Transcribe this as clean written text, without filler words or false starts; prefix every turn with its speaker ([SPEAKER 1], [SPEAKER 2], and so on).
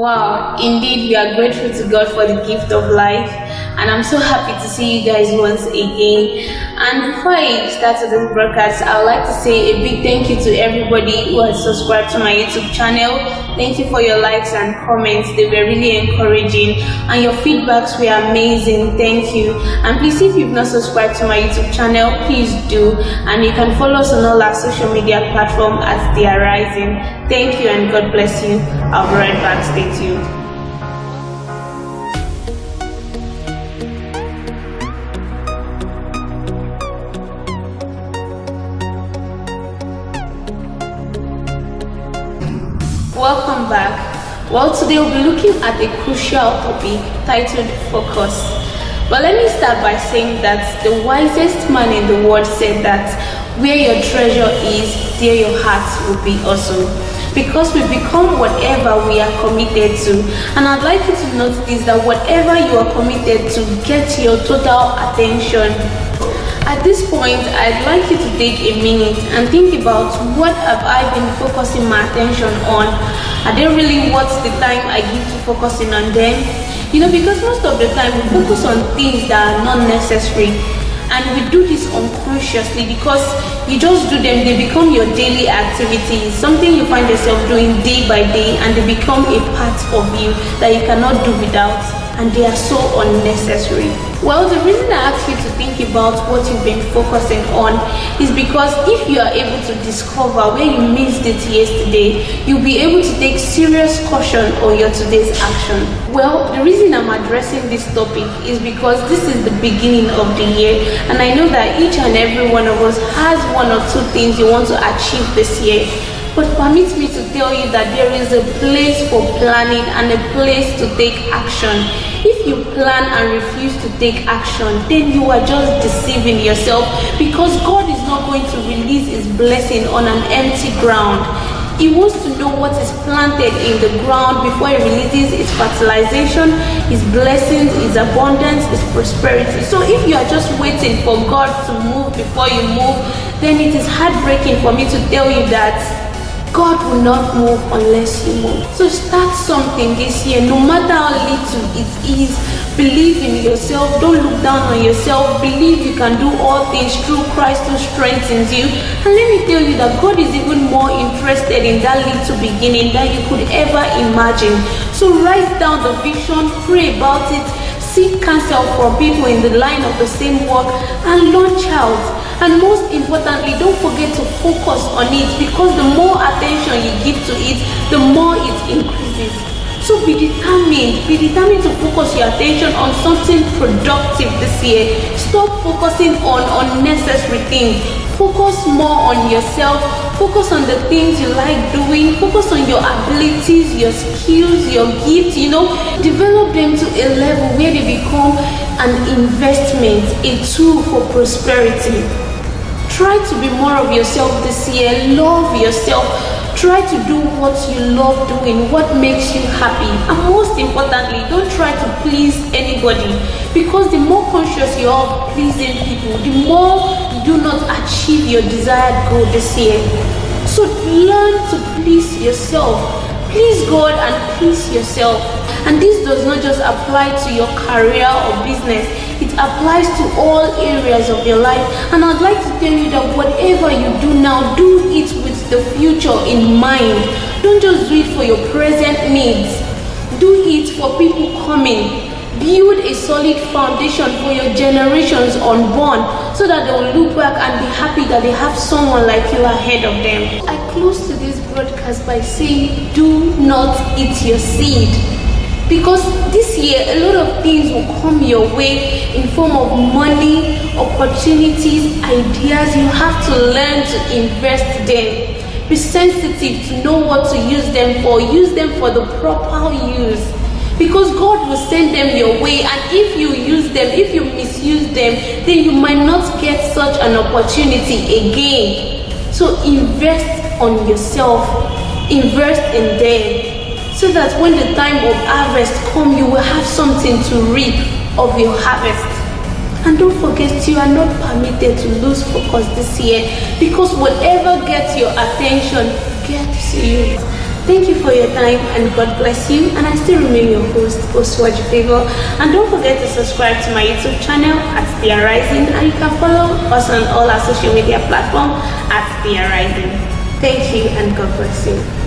[SPEAKER 1] Wow, indeed, we are grateful to God for the gift of life, and I'm so happy to see you guys once again. And before I start this broadcast, I would like to say a big thank you to everybody who has subscribed to my YouTube channel. Thank you for your likes and comments, they were really encouraging, and your feedbacks were amazing. Thank you. And please, if you've not subscribed to my YouTube channel, please do, and you can follow us on all our social media platforms as they are rising. Thank you and God bless you. I'll be right back. Stay tuned. Welcome back. Well, today we'll be looking at a crucial topic titled Focus. But let me start by saying that the wisest man in the world said that where your treasure is, there your heart will be also. Because we become whatever we are committed to. And I'd like you to note this, that whatever you are committed to gets your total attention. At this point, I'd like you to take a minute and think about, what have I been focusing my attention on? Are they really worth the time I give to focusing on them? Because most of the time we focus on things that are not necessary. And we do this unconsciously because you just do them. They become your daily activities, something you find yourself doing day by day, and they become a part of you that you cannot do without, and they are so unnecessary. Well, the reason I ask you to think about what you've been focusing on is because if you are able to discover where you missed it yesterday, you'll be able to take serious caution on your today's action. Well, the reason I'm addressing this topic is because this is the beginning of the year, and I know that each and every one of us has one or two things you want to achieve this year. But permit me to tell you that there is a place for planning and a place to take action. If you plan and refuse to take action, then you are just deceiving yourself, because God is not going to release His blessing on an empty ground. He wants to know what is planted in the ground before He releases His fertilization, His blessings, His abundance, His prosperity. So if you are just waiting for God to move before you move, then it is heartbreaking for me to tell you that God will not move unless you move. So start something this year, no matter how little it is. Believe in yourself. Don't look down on yourself. Believe you can do all things through Christ who strengthens you. And let me tell you that God is even more interested in that little beginning than you could ever imagine. So write down the vision, pray about it, seek counsel from people in the line of the same work, and launch out. And most importantly, don't forget to focus on it, because the more attention you give to it, the more it increases. So be determined to focus your attention on something productive this year. Stop focusing on unnecessary things. Focus more on yourself. Focus on the things you like doing. Focus on your abilities, your skills, your gifts, Develop them to a level where they become an investment, a tool for prosperity. Try to be more of yourself this year. Love yourself. Try to do what you love doing, what makes you happy. And most importantly, don't try to please anybody, because the more conscious you are of pleasing people, the more you do not achieve your desired goal this year. So learn to please yourself. Please God and please yourself. And this does not just apply to your career or business. It applies to all areas of your life. And I'd like to tell you that whatever you do now, do it with the future in mind. Don't just do it for your present needs. Do it for people coming. Build a solid foundation for your generations unborn, so that they will look back and be happy that they have someone like you ahead of them. I close to this broadcast by saying, do not eat your seed. Because this year, a lot of things will come your way in form of money, opportunities, ideas. You have to learn to invest them. Be sensitive to know what to use them for. Use them for the proper use. Because God will send them your way, and if you use them, if you misuse them, then you might not get such an opportunity again. So invest on yourself. Invest in them. So that when the time of harvest comes, you will have something to reap of your harvest. And don't forget, you are not permitted to lose focus this year, because whatever gets your attention gets you. Thank you for your time and God bless you. And I still remain your host, Oswaju Favor. And don't forget to subscribe to my YouTube channel at The Arising, and you can follow us on all our social media platforms at The Arising. Thank you and God bless you.